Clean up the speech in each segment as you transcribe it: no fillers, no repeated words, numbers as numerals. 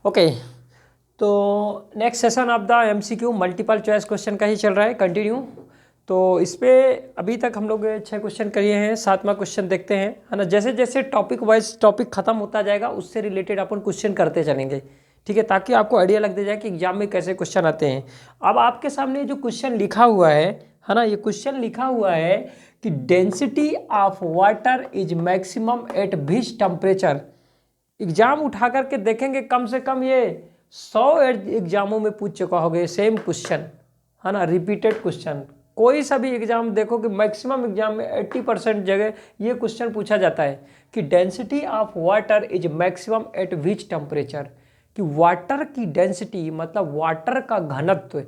Okay, तो next session of the MCQ multiple choice question का ही चल रहा है कंटिन्यू। तो इस पे अभी तक हम लोग 6 क्वेश्चन करिए हैं, 7वां क्वेश्चन देखते हैं, है ना। जैसे जैसे टॉपिक वाइज टॉपिक खत्म होता जाएगा उससे रिलेटेड अपन क्वेश्चन करते चलेंगे, ठीक है, ताकि आपको आइडिया लग जाए कि एग्जाम में कैसे क्वेश्चन आते हैं। अब आपके सामने जो क्वेश्चन लिखा हुआ है ना, ये क्वेश्चन लिखा हुआ है कि density of water is maximum eight which temperature. Exam उठा करके देखेंगे, कम से कम ये 100 एग्जामों में पूछ चुका होगा सेम क्वेश्चन, है ना, रिपीटेड क्वेश्चन। कोई सा भी एग्जाम देखो कि मैक्सिमम एग्जाम में 80% जगह ये क्वेश्चन पूछा जाता है कि density of water is maximum eight which temperature, कि वाटर की डेंसिटी मतलब वाटर का घनत्व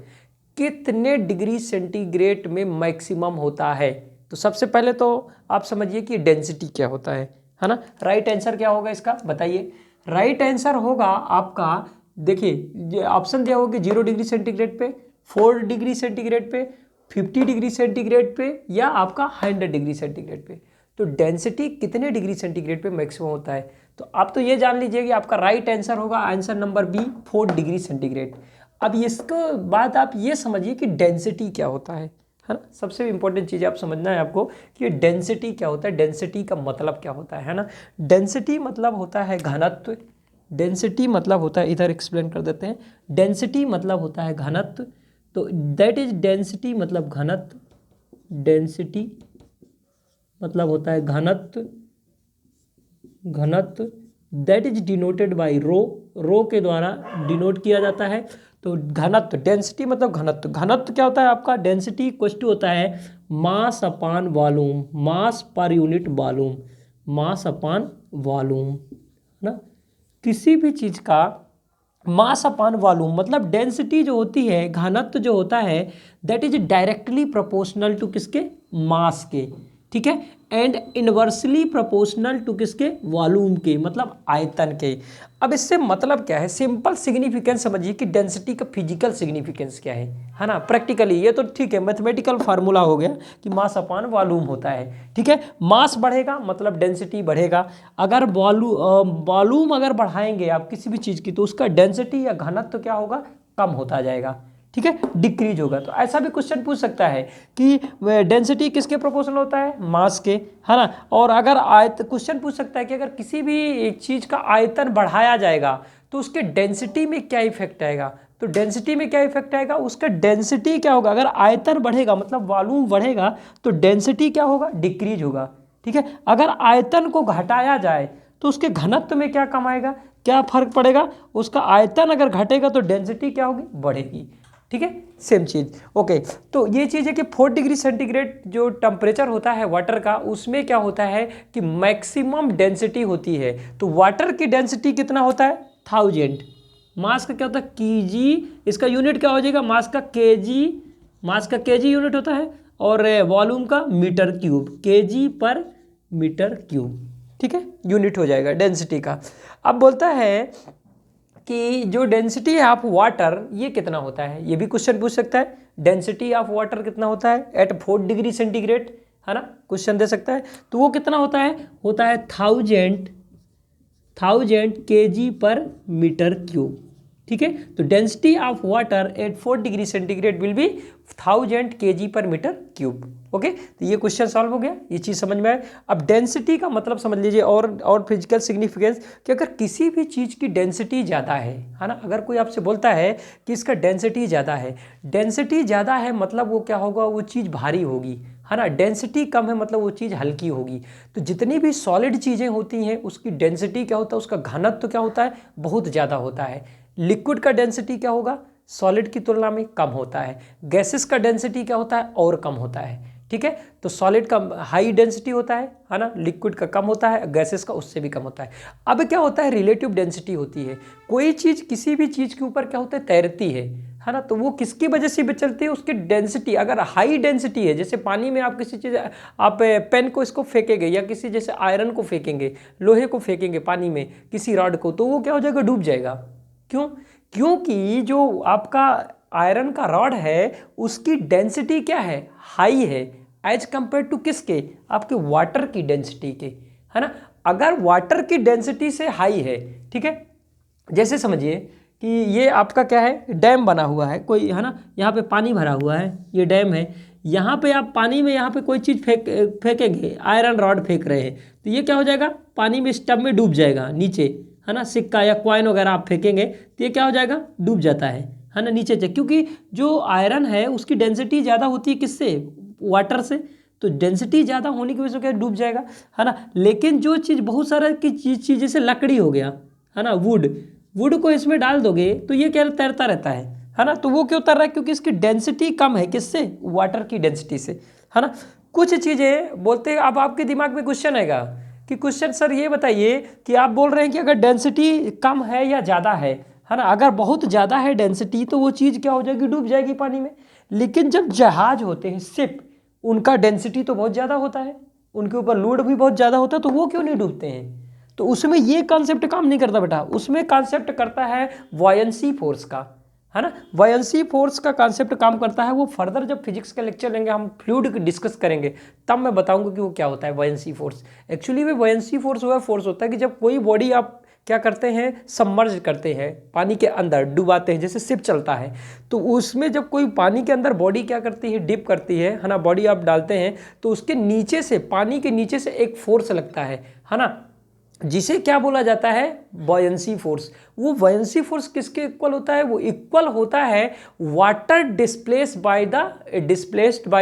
कितने डिग्री सेंटीग्रेड में मैक्सिमम होता है। तो सबसे पहले तो आप समझिए कि डेंसिटी क्या होता है ना। राइट आंसर क्या होगा इसका बताइए। राइट आंसर होगा आपका, देखिए ऑप्शन दिया होगा 0 डिग्री सेंटीग्रेड पे, 4 डिग्री सेंटीग्रेड पे, 50 डिग्री सेंटीग्रेड पे, या आपका 100 डिग्री सेंटीग्रेड पे। तो डेंसिटी कितने डिग्री सेंटीग्रेड पे मैक्सिमम होता है, तो आप तो ये जान लीजिए कि आपका राइट आंसर होगा answer number B, 4 degree centigrade. अब इसको बाद आप ये समझिए कि डेंसिटी क्या होता है ना। सबसे इंपॉर्टेंट चीज़ आप समझना है आपको कि डेंसिटी क्या होता है, डेंसिटी का मतलब क्या होता है ना। डेंसिटी मतलब होता है घनत्व, डेंसिटी मतलब होता है, इधर एक्सप्लेन कर देते हैं। डेंसिटी मतलब होता है घनत्व, तो दैट इज डेंसिटी मतलब घनत्व, डेंसिटी मतलब होता है घनत्व, घनत्व दैट इज डिनोटेड बाय रो, रो के द्वारा डिनोट किया जाता है। तो घनत्व, डेंसिटी मतलब घनत्व, घनत्व क्या होता है आपका, डेंसिटी इक्वल टू होता है मास अपान वॉल्यूम, मास पर यूनिट वॉल्यूम, मास अपान वॉल्यूम, है ना। किसी भी चीज़ का मास अपान वॉल्यूम मतलब डेंसिटी जो होती है, घनत्व जो होता है, that is directly proportional to किसके, मास के, ठीक है, एंड इनवर्सली प्रोपोर्शनल टू किसके, वॉल्यूम के, मतलब आयतन के। अब इससे मतलब क्या है, सिंपल सिग्निफिकेंस समझिए कि डेंसिटी का फिजिकल सिग्निफिकेंस क्या है ना। प्रैक्टिकली ये तो ठीक है, मैथमेटिकल फार्मूला हो गया कि मास अपान वॉल्यूम होता है, ठीक है। मास बढ़ेगा मतलब डेंसिटी बढ़ेगा। अगर वॉल्यूम अगर बढ़ाएंगे आप किसी भी चीज़ की, तो उसका डेंसिटी या घनत्व क्या होगा, कम होता जाएगा, ठीक है, डिक्रीज होगा। तो ऐसा भी क्वेश्चन पूछ सकता है कि डेंसिटी किसके प्रोपोर्शनल होता है, मास के, है ना। और अगर क्वेश्चन पूछ सकता है कि अगर किसी भी एक चीज़ का आयतन बढ़ाया जाएगा तो उसके डेंसिटी में क्या इफेक्ट आएगा। तो डेंसिटी में क्या इफेक्ट आएगा, उसका डेंसिटी क्या होगा, अगर आयतन बढ़ेगा मतलब वॉल्यूम बढ़ेगा तो डेंसिटी क्या होगा, डिक्रीज होगा, ठीक है। अगर आयतन को घटाया जाए तो उसके घनत्व में क्या कम आएगा, क्या फर्क पड़ेगा, उसका आयतन अगर घटेगा तो डेंसिटी क्या होगी, बढ़ेगी, ठीक है, सेम चीज़। ओके, तो ये चीज़ है कि 4 डिग्री सेंटीग्रेड जो टेम्परेचर होता है वाटर का, उसमें क्या होता है कि मैक्सिमम डेंसिटी होती है। तो वाटर की डेंसिटी कितना होता है, 1000। मास का क्या होता है, केजी, इसका यूनिट क्या हो जाएगा, मास का केजी, मास का केजी यूनिट होता है, और वॉल्यूम का मीटर क्यूब, केजी पर मीटर क्यूब, ठीक है, यूनिट हो जाएगा डेंसिटी का। अब बोलता है कि जो डेंसिटी ऑफ वाटर ये कितना होता है, ये भी क्वेश्चन पूछ सकता है। डेंसिटी ऑफ वाटर कितना होता है एट 4 डिग्री सेंटीग्रेड, है ना, क्वेश्चन दे सकता है। तो वो कितना होता है, 1000 केजी पर मीटर क्यूब, ठीक है। तो density of water at 4 degree centigrade will be 1000 KG पर मीटर क्यूब। ओके, तो ये क्वेश्चन सॉल्व हो गया, ये चीज़ समझ में आए। अब डेंसिटी का मतलब समझ लीजिए और फिजिकल सिग्निफिकेंस कि अगर किसी भी चीज़ की डेंसिटी ज़्यादा है ना, अगर कोई आपसे बोलता है कि इसका डेंसिटी ज़्यादा है, डेंसिटी ज़्यादा है मतलब वो क्या होगा, वो चीज़ भारी होगी, है ना। डेंसिटी कम है मतलब वो चीज़ हल्की होगी। तो जितनी भी सॉलिड चीज़ें होती हैं उसकी डेंसिटी क्या होता है, उसका घनत्व क्या होता है, बहुत ज़्यादा होता है। लिक्विड का डेंसिटी क्या होगा, सॉलिड की तुलना में कम होता है। गैसेस का डेंसिटी क्या होता है, और कम होता है, ठीक है। तो सॉलिड का हाई डेंसिटी होता है ना, लिक्विड का कम होता है, गैसेस का उससे भी कम होता है। अब क्या होता है, रिलेटिव डेंसिटी होती है। कोई चीज़ किसी भी चीज़ के ऊपर क्या होता है, तैरती है ना, तो वो किसकी वजह से चलती है, उसकी डेंसिटी अगर हाई डेंसिटी है, जैसे पानी में आप किसी चीज़, आप पेन को इसको फेंकेंगे या किसी जैसे आयरन को फेंकेंगे, लोहे को फेंकेंगे पानी में, किसी रॉड को, तो वो क्या हो जाएगा, डूब जाएगा। क्यों, क्योंकि जो आपका आयरन का रॉड है उसकी डेंसिटी क्या है, हाई है, एज कंपेयर टू किसके, आपके वाटर की डेंसिटी के, है ना। अगर वाटर की डेंसिटी से हाई है, ठीक है, जैसे समझिए कि ये आपका क्या है, डैम बना हुआ है कोई, है ना, यहाँ पे पानी भरा हुआ है, ये डैम है। यहाँ पे आप पानी में यहाँ पे कोई चीज़ फेंकेंगे, आयरन रॉड फेंक रहे हैं, तो ये क्या हो जाएगा, पानी में इस टब में डूब जाएगा नीचे, है ना। सिक्का या कॉइन वगैरह आप फेंकेंगे तो ये क्या हो जाएगा, डूब जाता है ना नीचे से, क्योंकि जो आयरन है उसकी डेंसिटी ज़्यादा होती है किससे, वाटर से, तो डेंसिटी ज़्यादा होने की वजह से क्या डूब जाएगा, है ना। लेकिन जो चीज़ बहुत सारा की चीज़ जैसे लकड़ी हो गया, है ना, वुड को इसमें डाल दोगे तो ये क्या तैरता रहता है ना। तो वो क्यों तैर रहा है, क्योंकि इसकी डेंसिटी कम है, किससे, वाटर की डेंसिटी से, है ना। कुछ चीज़ें बोलते हैं, अब आपके दिमाग में क्वेश्चन आएगा कि क्वेश्चन सर ये बताइए कि आप बोल रहे हैं कि अगर डेंसिटी कम है या ज़्यादा है ना, अगर बहुत ज़्यादा है डेंसिटी तो वो चीज़ क्या हो जाएगी, डूब जाएगी पानी में। लेकिन जब जहाज होते हैं, शिप, उनका डेंसिटी तो बहुत ज़्यादा होता है, उनके ऊपर लोड भी बहुत ज़्यादा होता है, तो वो क्यों नहीं डूबते हैं, तो उसमें ये कॉन्सेप्ट काम नहीं करता बेटा, उसमें कॉन्सेप्ट करता है वॉयंसी फोर्स का, है ना। वॉयंसी फोर्स का कॉन्सेप्ट काम करता है, वो फर्दर जब फिजिक्स का लेक्चर लेंगे, हम फ्लूइड डिस्कस करेंगे, तब मैं बताऊंगा कि वो क्या होता है वॉयंसी फोर्स। एक्चुअली वो वॉयंसी फोर्स वह फोर्स होता है कि जब कोई बॉडी आप क्या करते हैं, सबमर्ज करते हैं, पानी के अंदर डुबाते हैं, जैसे शिप चलता है, तो उसमें जब कोई पानी के अंदर बॉडी क्या करती है, डिप करती है ना, बॉडी आप डालते हैं, तो उसके नीचे से, पानी के नीचे से एक फोर्स लगता है ना, जिसे क्या बोला जाता है, बॉयंसी फोर्स। वो बॉयंसी फोर्स किसके इक्वल होता है, वो इक्वल होता है वाटर डिस्प्लेस्ड बाय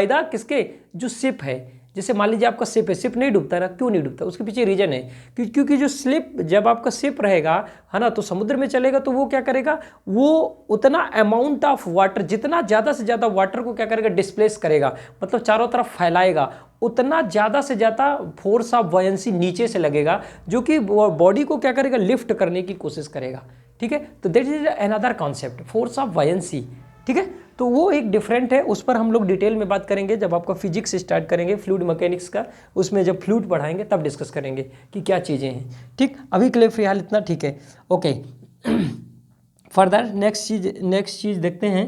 द किसके, जो शिप है। जैसे मान लीजिए आपका शिप है, शिप नहीं डूबता ना, क्यों नहीं डूबता, उसके पीछे रीजन है, क्योंकि जो स्लिप, जब आपका शिप रहेगा, है ना, तो समुद्र में चलेगा, तो वो क्या करेगा, वो उतना अमाउंट ऑफ वाटर, जितना ज़्यादा से ज़्यादा वाटर को क्या करेगा, डिस्प्लेस करेगा, मतलब चारों तरफ फैलाएगा, उतना ज़्यादा से ज़्यादा फोर्स ऑफ बॉयंसी नीचे से लगेगा, जो कि बॉडी को क्या करेगा, लिफ्ट करने की कोशिश करेगा। ठीक है, तो that is another concept, force of buoyancy. ठीक है, तो वो एक डिफरेंट है, उस पर हम लोग डिटेल में बात करेंगे जब आपका फिजिक्स स्टार्ट करेंगे, फ्लूइड मैकेनिक्स का, उसमें जब फ्लूइड पढ़ाएंगे तब डिस्कस करेंगे कि क्या चीज़ें हैं। ठीक, अभी के लिए फिलहाल इतना ठीक है, ओके। फर्दर नेक्स्ट चीज़ देखते हैं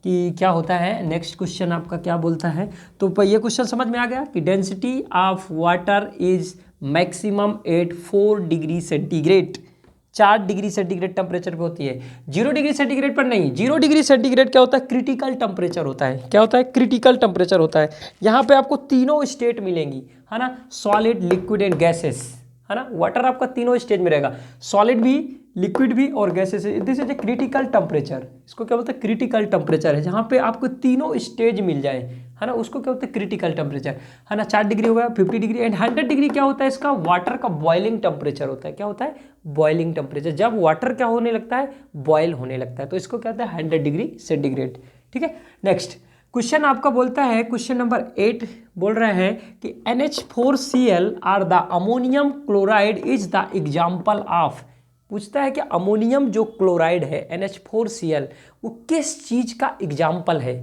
कि क्या होता है। नेक्स्ट क्वेश्चन आपका क्या बोलता है, तो ये क्वेश्चन समझ में आ गया कि density of water is maximum at 4 degree centigrade, 4 degree centigrade temperature पे होती है, 0 डिग्री सेंटीग्रेड पर नहीं। 0 डिग्री सेंटीग्रेड क्या होता है, क्रिटिकल टेम्परेचर होता है। क्या होता है, क्रिटिकल टेम्परेचर होता है। यहाँ पे आपको तीनों स्टेट मिलेंगी, है ना, सॉलिड, लिक्विड एंड गैसेस, है ना। वाटर आपका तीनों स्टेज में रहेगा, सॉलिड भी, लिक्विड भी और gases. This is a critical temperature, इसको क्या बोलते हैं, क्रिटिकल टेम्परेचर है, जहाँ पे आपको तीनों स्टेज मिल जाए, है ना, उसको क्या होता है, क्रिटिकल टेम्परेचर, है ना। 4 डिग्री हो गया, 50 डिग्री एंड 100 डिग्री क्या होता है, इसका वाटर का बॉइलिंग टेम्परेचर होता है। क्या होता है, बॉइलिंग टेम्परेचर, जब वाटर क्या होने लगता है, बॉयल होने लगता है, तो इसको क्या होता है, 100 डिग्री सेंटीग्रेड। ठीक है, नेक्स्ट क्वेश्चन आपका बोलता है, क्वेश्चन नंबर 8 बोल रहे हैं कि NH4Cl or the ammonium chloride is the example of. पूछता है कि अमोनियम जो क्लोराइड है NH4Cl, वो किस चीज का एग्जाम्पल है।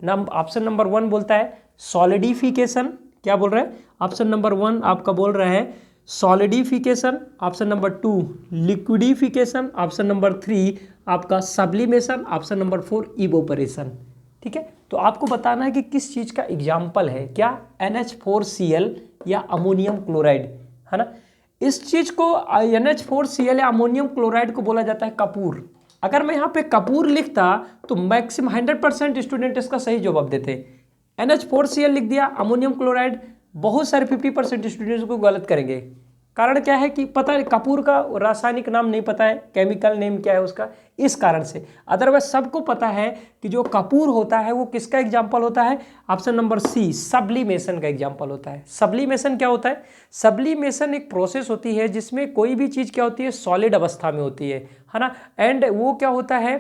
ऑप्शन नंबर 1 बोलता है सॉलिडिफिकेशन, क्या बोल रहे हैं, ऑप्शन नंबर 1 आपका बोल रहा है solidification, option number 2 liquidification, option number 3 आपका सब्लिमेशन, ऑप्शन नंबर 4 इवोपरेशन। ठीक है, तो आपको बताना है कि किस चीज़ का एग्जाम्पल है, क्या NH4Cl या अमोनियम क्लोराइड, है ना। इस चीज़ को NH4Cl या अमोनियम क्लोराइड को बोला जाता है कपूर। अगर मैं यहाँ पे कपूर लिखता तो मैक्सिमम 100% स्टूडेंट इसका सही जवाब देते। NH4Cl लिख दिया, अमोनियम क्लोराइड, बहुत सारे 50% स्टूडेंट्स को गलत करेंगे। कारण क्या है कि पता है, कपूर का रासायनिक नाम नहीं पता है, केमिकल नेम क्या है उसका, इस कारण से। अदरवाइज सबको पता है कि जो कपूर होता है वो किसका एग्जाम्पल होता है, ऑप्शन नंबर सी सब्लिमेशन का एग्जाम्पल होता है। सब्लिमेशन क्या होता है, सब्लिमेशन एक प्रोसेस होती है जिसमें कोई भी चीज़ क्या होती है, सॉलिड अवस्था में होती है ना, एंड वो क्या होता है,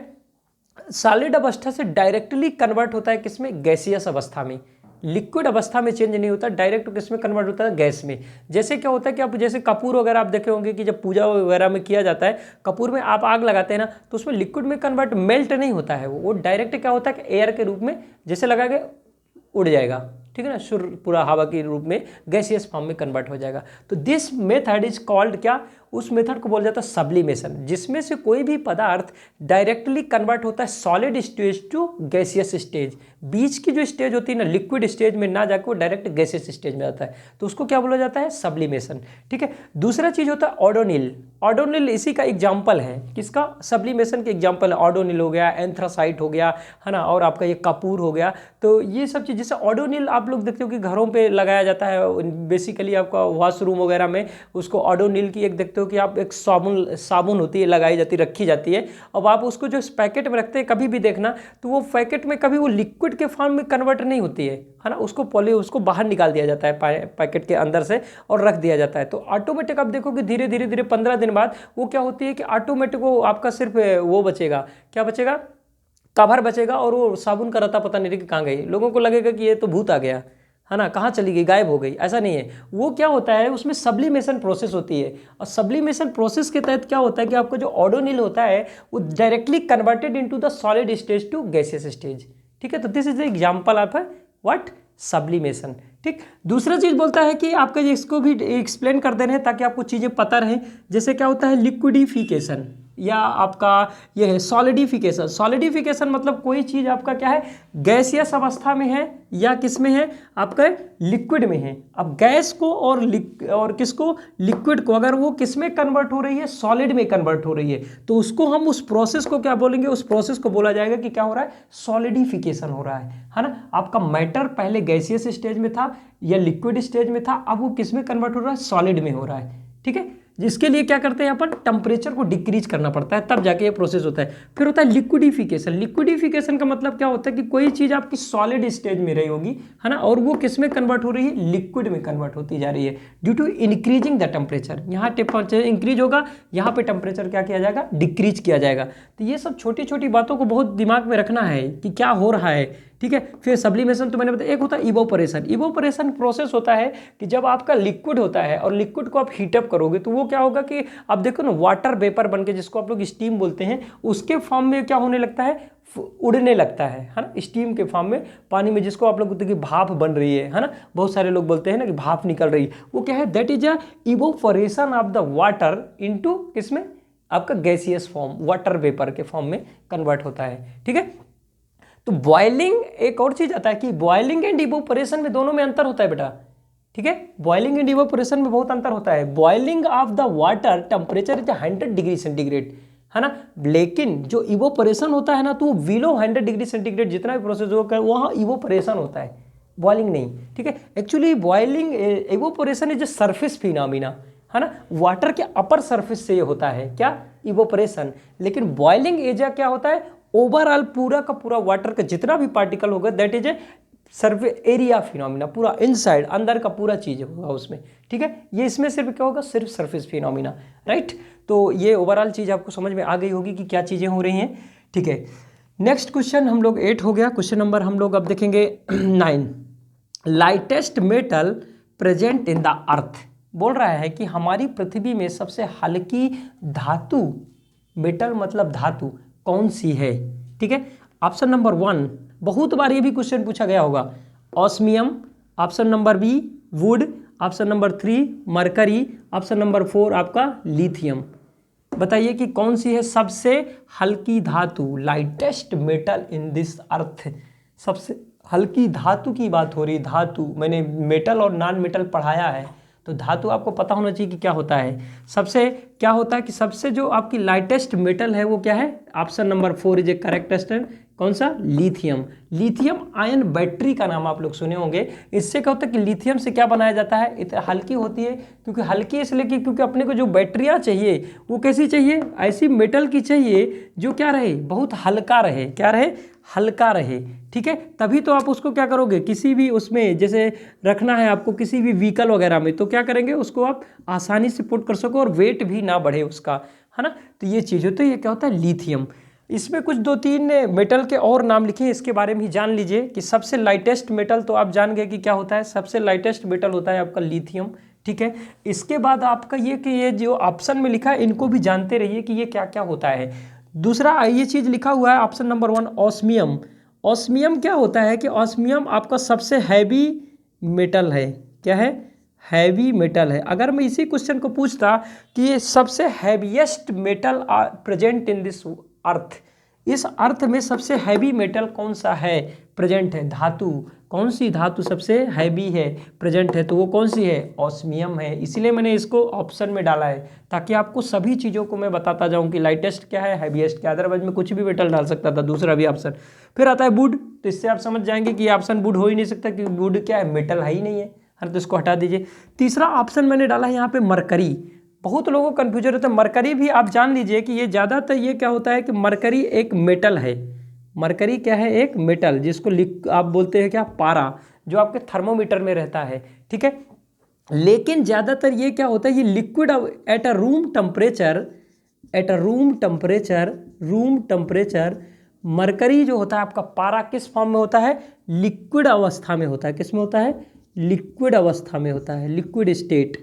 सॉलिड अवस्था से डायरेक्टली कन्वर्ट होता है किसमें, गैसियस अवस्था में। लिक्विड अवस्था में चेंज नहीं होता, डायरेक्ट किसमें कन्वर्ट होता है, गैस में। जैसे क्या होता है कि आप जैसे कपूर वगैरह आप देखे होंगे कि जब पूजा वगैरह में किया जाता है, कपूर में आप आग लगाते हैं ना, तो उसमें लिक्विड में कन्वर्ट मेल्ट नहीं होता है, वो डायरेक्ट क्या होता है कि एयर के रूप में जैसे लगा के उड़ जाएगा, ठीक है ना, शुर पूरा हवा के रूप में गैसियस फॉर्म में कन्वर्ट हो जाएगा। तो दिस मेथड इज कॉल्ड क्या, उस मेथड को बोला जाता है सब्लिमेशन, जिसमें से कोई भी पदार्थ डायरेक्टली कन्वर्ट होता है solid stage to gaseous stage. बीच की जो स्टेज होती है ना, लिक्विड स्टेज में ना जाकर वो डायरेक्ट गैसियस स्टेज में आता है, तो उसको क्या बोला जाता है, सब्लिमेशन। ठीक है, दूसरा चीज होता है ऑडोनिल। ऑडोनिल इसी का एग्जाम्पल है, किसका, सब्लिमेशन के एग्जाम्पल है। ऑडोनिल हो गया, एंथ्रासाइट हो गया, है ना, और आपका ये कपूर हो गया। तो ये सब चीज़, जैसे ऑडोनिल आप लोग देखते हो कि घरों पे लगाया जाता है, बेसिकली आपका वॉशरूम वगैरह में उसको ऑडोनिल की एक देखते हो कि आप एक साबुन होती है, लगाई जाती है, रखी जाती है। अब आप उसको जो पैकेट में रखते हैं कभी भी देखना, तो वो पैकेट में कभी वो लिक्विड के फॉर्म में कन्वर्ट नहीं होती है ना, उसको बाहर निकाल दिया जाता है पैकेट के अंदर से और रख दिया जाता है। तो ऑटोमेटिक आप देखोगे धीरे धीरे धीरे 15 दिन बाद वो क्या होती है कि ऑटोमेटिक वो आपका सिर्फ वो बचेगा, क्या बचेगा, कवर बचेगा, और वो साबुन का रता पता नहीं कि कहाँ गई। लोगों को लगेगा कि ये तो भूत आ गया, है ना, कहाँ चली गई, गायब हो गई। ऐसा नहीं है, वो क्या होता है, उसमें सब्लिमेशन प्रोसेस होती है, और सब्लिमेशन प्रोसेस के तहत क्या होता है कि आपका जो ऑडोनिल होता है वो directly converted into the solid stage to gaseous stage. ठीक है, तो this is the example of what, sublimation. ठीक, दूसरा चीज बोलता है कि आपका इसको भी एक्सप्लेन कर दे रहे हैं ताकि आपको चीजें पता रहे। जैसे क्या होता है लिक्विडिफिकेशन, या आपका ये है सॉलिडिफिकेशन। सॉलिडिफिकेशन मतलब कोई चीज़ आपका क्या है, गैसियस अवस्था में है या किस में है, आपका लिक्विड में है। अब गैस को और किसको, लिक्विड को, अगर वो किस में कन्वर्ट हो रही है, सॉलिड में कन्वर्ट हो रही है, तो उसको हम उस प्रोसेस को क्या बोलेंगे, उस प्रोसेस को बोला जाएगा कि क्या हो रहा है, सॉलिडिफिकेशन हो रहा है ना। आपका मैटर पहले गैसियस स्टेज में था या लिक्विड स्टेज में था, अब वो किस में कन्वर्ट हो रहा है, सॉलिड में हो रहा है। ठीक है, जिसके लिए क्या करते हैं अपन, टेम्परेचर को डिक्रीज करना पड़ता है, तब जाके ये प्रोसेस होता है। फिर होता है लिक्विडिफिकेशन। लिक्विडिफिकेशन का मतलब क्या होता है कि कोई चीज़ आपकी सॉलिड स्टेज में रही होगी, है ना, और वो किस में कन्वर्ट हो रही है, लिक्विड में कन्वर्ट होती जा रही है due to increasing the temperature. यहाँ टेम्परेचर इंक्रीज होगा, यहाँ पे टेम्परेचर क्या किया जाएगा, डिक्रीज किया जाएगा। तो ये सब छोटी छोटी बातों को बहुत दिमाग में रखना है कि क्या हो रहा है। ठीक है, फिर सब्लिमेशन तो मैंने बताया। एक होता है इवोपरेशन। इवोपरेशन प्रोसेस होता है कि जब आपका लिक्विड होता है और लिक्विड को आप हीटअप करोगे तो वो क्या होगा कि आप देखो ना, वाटर वेपर बन के, जिसको आप लोग स्टीम बोलते हैं, उसके फॉर्म में क्या होने लगता है, उड़ने लगता है ना, स्टीम के फॉर्म में पानी में, जिसको आप लोग बोलते हैं कि भाप बन रही है ना, बहुत सारे लोग बोलते हैं ना कि भाप निकल रही है, वो क्या है, that is a evaporation of the water into किसमें, आपका गैसियस फॉर्म, वाटर वेपर के फॉर्म में कन्वर्ट होता है। ठीक है, तो बॉइलिंग, एक और चीज आता है कि बॉइलिंग एंड इवोपरेशन में दोनों में अंतर होता है बेटा। ठीक है, बॉइलिंग एंड इवोपरेशन में बहुत अंतर होता है। Boiling of the water temperature is 100 degree centigrade, है ना, लेकिन जो इवोपरेशन होता है ना, तो बिलो 100 डिग्री सेंटीग्रेड जितना भी प्रोसेस होगा वहाँ इवोपरेशन होता है, बॉइलिंग नहीं। ठीक है, actually boiling, evaporation is a surface phenomena, है ना, वाटर के अपर सरफेस से ये होता है क्या, इवोपरेशन। लेकिन बॉइलिंग एरिया क्या होता है, ओवरऑल पूरा का पूरा वाटर का जितना भी पार्टिकल होगा that is a surface area phenomena, पूरा इनसाइड, अंदर का पूरा चीज होगा उसमें। ठीक है, ये इसमें सिर्फ क्या होगा, सिर्फ सरफेस फिनोमिना, राइट। तो ये ओवरऑल चीज आपको समझ में आ गई होगी कि क्या चीजें हो रही हैं। ठीक है, नेक्स्ट क्वेश्चन हम लोग 8 हो गया। क्वेश्चन नंबर हम लोग अब देखेंगे 9। Lightest metal present in the earth. बोल रहा है कि हमारी पृथ्वी में सबसे हल्की धातु, मेटल मतलब धातु, कौन सी है। ठीक है, ऑप्शन नंबर 1, बहुत बार ये भी क्वेश्चन पूछा गया होगा, osmium. Option number B, wood. Option number 3, mercury. Option number 4 आपका लिथियम। बताइए कि कौन सी है सबसे हल्की धातु, lightest metal in this earth. सबसे हल्की धातु की बात हो रही, धातु, मैंने मेटल और नॉन मेटल पढ़ाया है, तो धातु आपको पता होना चाहिए कि क्या होता है। सबसे क्या होता है कि सबसे जो आपकी लाइटेस्ट मेटल है वो क्या है, option number 4 is A correct answer. कौन सा, लिथियम। लिथियम आयन बैटरी का नाम आप लोग सुने होंगे। इससे क्या होता है कि लिथियम से क्या बनाया जाता है, इतना हल्की होती है, क्योंकि हल्की इसलिए कि क्योंकि अपने को जो बैटरियाँ चाहिए वो कैसी चाहिए, ऐसी मेटल की चाहिए जो क्या रहे, बहुत हल्का रहे, क्या रहे, हल्का रहे। ठीक है, तभी तो आप उसको क्या करोगे, किसी भी उसमें जैसे रखना है आपको किसी भी व्हीकल वगैरह में, तो क्या करेंगे, उसको आप आसानी से पुट कर सको और वेट भी ना बढ़े उसका, है ना। तो ये चीज़ होती है, ये क्या होता है, लिथियम। इसमें कुछ 2-3 मेटल के और नाम लिखे हैं, इसके बारे में ही जान लीजिए कि सबसे लाइटेस्ट मेटल तो आप जान गए कि क्या होता है, सबसे लाइटेस्ट मेटल होता है आपका लिथियम। ठीक है, इसके बाद आपका ये कि ये जो ऑप्शन में लिखा है इनको भी जानते रहिए कि ये क्या क्या होता है। दूसरा ये चीज़ लिखा हुआ है ऑप्शन नंबर 1, ऑस्मियम। ऑस्मियम क्या होता है कि ऑस्मियम आपका सबसे हैवी मेटल है, क्या है, हैवी मेटल है। अगर मैं इसी क्वेश्चन को पूछता कि ये सबसे heaviest metal present in this earth, इस अर्थ में सबसे हैवी मेटल कौन सा है, प्रेजेंट है, धातु कौन सी धातु सबसे हैवी है, प्रेजेंट है, तो वो कौन सी है, ऑस्मियम है। इसीलिए मैंने इसको ऑप्शन में डाला है ताकि आपको सभी चीज़ों को मैं बताता जाऊं कि लाइटेस्ट क्या है, हैवीएस्ट क्या है। अदरवाइज मैं कुछ भी मेटल डाल सकता था, दूसरा भी ऑप्शन। फिर आता है वुड, तो इससे आप समझ जाएंगे कि ये ऑप्शन वुड हो ही नहीं सकता क्योंकि वुड क्या है, मेटल है ही नहीं है, तो इसको हटा दीजिए। तीसरा ऑप्शन मैंने डाला है यहाँ पे मरकरी। बहुत लोगों को कन्फ्यूजन होता है, मरकरी भी आप जान लीजिए कि ये ज़्यादातर ये क्या होता है कि मरकरी एक मेटल है। मरकरी क्या है, एक मेटल, जिसको आप बोलते हैं क्या, पारा, जो आपके थर्मोमीटर में रहता है, ठीक है। लेकिन ज़्यादातर ये क्या होता है, ये liquid at a room temperature, at a room temperature mercury जो होता है आपका पारा किस फॉर्म में होता है, लिक्विड अवस्था में होता है। किस में होता है, लिक्विड अवस्था में होता है, लिक्विड स्टेट,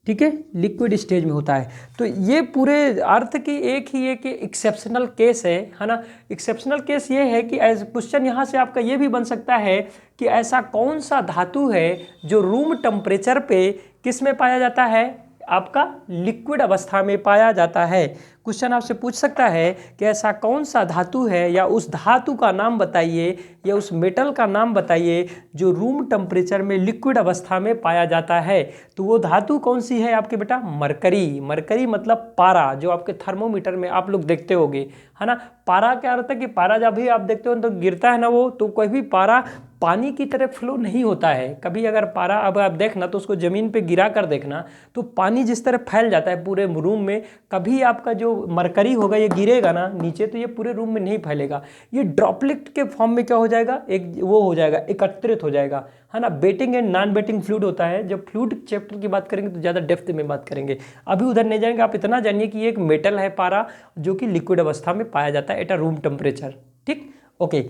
ठीक है, लिक्विड स्टेज में होता है। तो ये पूरे अर्थ की एक ही एक एक्सेप्शनल केस है ना। एक्सेप्शनल केस ये है कि एज क्वेश्चन यहाँ से आपका ये भी बन सकता है कि ऐसा कौन सा धातु है जो रूम टेम्परेचर पे किस में पाया जाता है, आपका लिक्विड अवस्था में पाया जाता है। क्वेश्चन आपसे पूछ सकता है कि ऐसा कौन सा धातु है, या उस धातु का नाम बताइए, या उस मेटल का नाम बताइए जो रूम टेम्परेचर में लिक्विड अवस्था में पाया जाता है। तो वो धातु कौन सी है आपके बेटा, मरकरी। मरकरी मतलब पारा, जो आपके थर्मोमीटर में आप लोग देखते होंगे, है ना। पारा क्या होता है कि पारा जब भी आप देखते हो तो गिरता है ना वो, तो कोई भी पारा पानी की तरह फ्लो नहीं होता है। कभी अगर पारा अब आप देखना तो उसको ज़मीन पे गिरा कर देखना तो पानी जिस तरह फैल जाता है पूरे रूम में, कभी आपका जो मरकरी होगा ये गिरेगा ना नीचे तो ये पूरे रूम में नहीं फैलेगा, ये ड्रॉपलेट के फॉर्म में क्या हो जाएगा, एक वो हो जाएगा, एकत्रित हो जाएगा, है ना। Wetting and non wetting fluid होता है। जब फ्लूइड चैप्टर की बात करेंगे तो ज़्यादा डेप्थ में बात करेंगे, अभी उधर नहीं जाएंगे। आप इतना जानिए कि ये एक मेटल है पारा, जो कि लिक्विड अवस्था में पाया जाता है एट अ रूम टेम्परेचर, ठीक, ओके।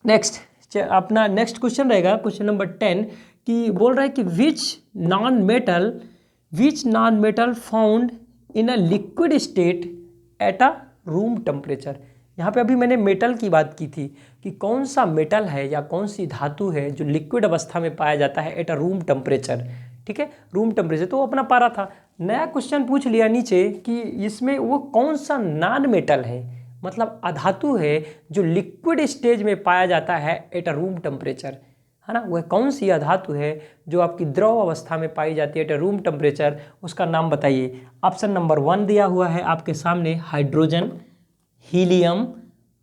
नेक्स्ट अपना नेक्स्ट क्वेश्चन रहेगा क्वेश्चन नंबर 10 कि बोल रहा है कि which non metal found in a liquid state at a room temperature. यहाँ पे अभी मैंने मेटल की बात की थी कि कौन सा मेटल है या कौन सी धातु है जो लिक्विड अवस्था में पाया जाता है एट अ रूम टेम्परेचर, ठीक है, रूम टेम्परेचर, तो वो अपना पारा था। नया क्वेश्चन पूछ लिया नीचे कि इसमें वो कौन सा नॉन मेटल है, मतलब अधातु है जो लिक्विड स्टेज में पाया जाता है एट अ रूम टेम्परेचर, है ना। वह कौन सी अधातु है जो आपकी द्रव अवस्था में पाई जाती है एट अ रूम टेम्परेचर, उसका नाम बताइए। ऑप्शन नंबर 1 दिया हुआ है आपके सामने, hydrogen, helium.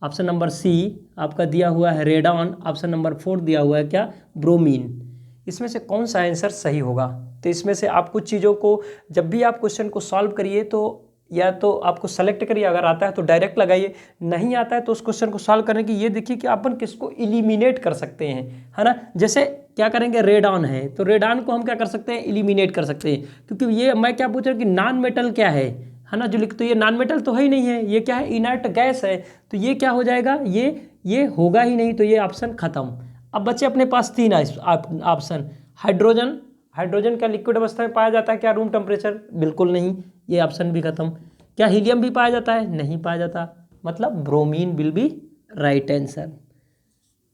Option number C आपका दिया हुआ है रेडॉन। ऑप्शन नंबर 4 दिया हुआ है क्या, ब्रोमीन। इसमें से कौन सा आंसर सही होगा। तो इसमें से आप कुछ चीज़ों को जब भी आप क्वेश्चन को सॉल्व करिए तो या तो आपको सेलेक्ट करिए, अगर आता है तो डायरेक्ट लगाइए, नहीं आता है तो उस क्वेश्चन को सॉल्व करने की ये देखिए कि अपन किसको इलिमिनेट कर सकते हैं, है ना। जैसे क्या करेंगे, रेडॉन है तो रेडॉन को हम क्या कर सकते हैं, इलिमिनेट कर सकते हैं, क्योंकि ये मैं क्या पूछ रहा हूँ कि नॉन मेटल क्या है ना, जो लिख, तो ये नॉन मेटल तो है ही नहीं है, ये क्या है, इनर्ट गैस है, तो ये क्या हो जाएगा, ये होगा ही नहीं, तो ये ऑप्शन खत्म। अब बच्चे अपने पास 3 ऑप्शन। हाइड्रोजन, हाइड्रोजन क्या लिक्विड अवस्था में पाया जाता है क्या रूम टेम्परेचर, बिल्कुल नहीं, ये ऑप्शन भी खत्म। क्या हीलियम भी पाया जाता है, नहीं पाया जाता, मतलब bromine will be right answer,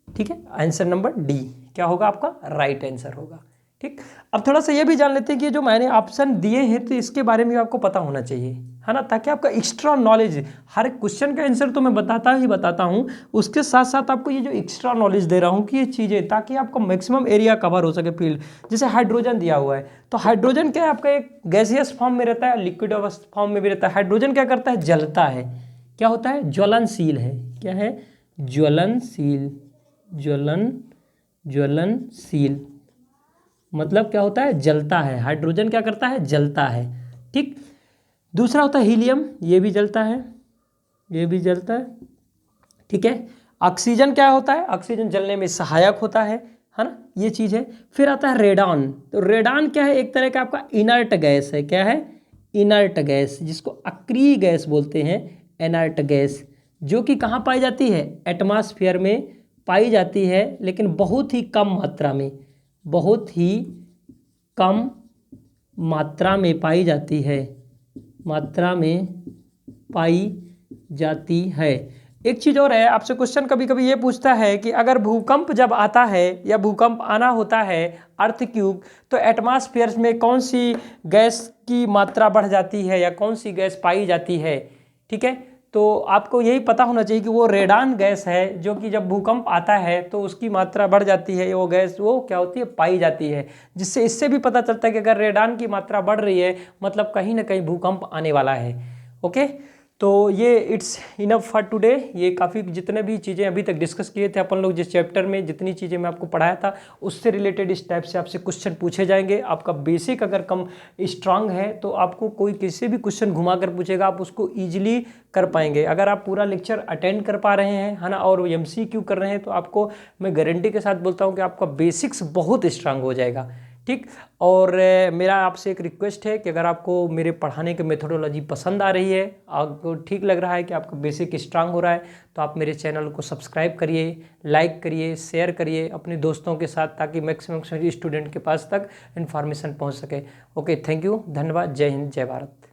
ठीक है। आंसर नंबर डी क्या होगा आपका, राइट आंसर होगा, ठीक। अब थोड़ा सा ये भी जान लेते हैं कि जो मैंने ऑप्शन दिए हैं तो इसके बारे में आपको पता होना चाहिए, है ना, ताकि आपका एक्स्ट्रा नॉलेज, हर क्वेश्चन का आंसर तो मैं बताता हूँ, उसके साथ साथ आपको ये जो एक्स्ट्रा नॉलेज दे रहा हूँ कि ये चीज़ें, ताकि आपका मैक्सिमम एरिया कवर हो सके फील्ड। जैसे हाइड्रोजन दिया हुआ है, तो हाइड्रोजन क्या है आपका, एक गैसियस फॉर्म में रहता है, लिक्विड फॉर्म में भी रहता है। हाइड्रोजन क्या करता है, जलता है, क्या होता है, ज्वलनशील है, क्या है, ज्वलनशील, ज्वलनशील मतलब क्या होता है, जलता है। हाइड्रोजन क्या करता है, जलता है, ठीक। दूसरा होता है हीलियम, ये भी जलता है, ये भी जलता है, ठीक है। ऑक्सीजन क्या होता है, ऑक्सीजन जलने में सहायक होता है ना, ये चीज़ है। फिर आता है रेडॉन, तो रेडॉन क्या है, एक तरह का आपका इनर्ट गैस है, क्या है, इनर्ट गैस, जिसको अक्रिय गैस बोलते हैं, इनर्ट गैस, जो कि कहाँ पाई जाती है, एटमॉस्फेयर में पाई जाती है, लेकिन बहुत ही कम मात्रा में, बहुत ही कम मात्रा में पाई जाती है, मात्रा में पाई जाती है। एक चीज़ और है, आपसे क्वेश्चन कभी कभी ये पूछता है कि अगर भूकंप जब आता है या भूकंप आना होता है अर्थक्यूक, तो एटमॉस्फेयर में कौन सी गैस की मात्रा बढ़ जाती है या कौन सी गैस पाई जाती है। ठीक है, तो आपको यही पता होना चाहिए कि वो रेडान गैस है, जो कि जब भूकंप आता है तो उसकी मात्रा बढ़ जाती है, वो गैस वो क्या होती है, पाई जाती है। जिससे इससे भी पता चलता है कि अगर रेडान की मात्रा बढ़ रही है मतलब कहीं ना कहीं भूकंप आने वाला है। ओके, तो ये इट्स इनफ फॉर टुडे। ये काफ़ी जितने भी चीज़ें अभी तक डिस्कस किए थे अपन लोग, जिस चैप्टर में जितनी चीज़ें मैं आपको पढ़ाया था उससे रिलेटेड इस टाइप से आपसे क्वेश्चन पूछे जाएंगे। आपका बेसिक अगर कम स्ट्रांग है तो आपको कोई किसी भी क्वेश्चन घुमा कर पूछेगा आप उसको ईजिली कर पाएंगे। अगर आप पूरा लेक्चर अटेंड कर पा रहे हैं, है ना, और MCQ कर रहे हैं, तो आपको मैं गारंटी के साथ बोलता हूँ कि आपका बेसिक्स बहुत स्ट्रांग हो जाएगा। ठीक, और मेरा आपसे एक रिक्वेस्ट है कि अगर आपको मेरे पढ़ाने की मेथोडोलॉजी पसंद आ रही है, आपको ठीक लग रहा है कि आपका बेसिक स्ट्रांग हो रहा है, तो आप मेरे चैनल को सब्सक्राइब करिए, लाइक करिए, शेयर करिए अपने दोस्तों के साथ, ताकि मैक्सिमम स्टूडेंट के पास तक इन्फॉर्मेशन पहुंच सके। ओके, थैंक यू, धन्यवाद, जय हिंद, जय भारत।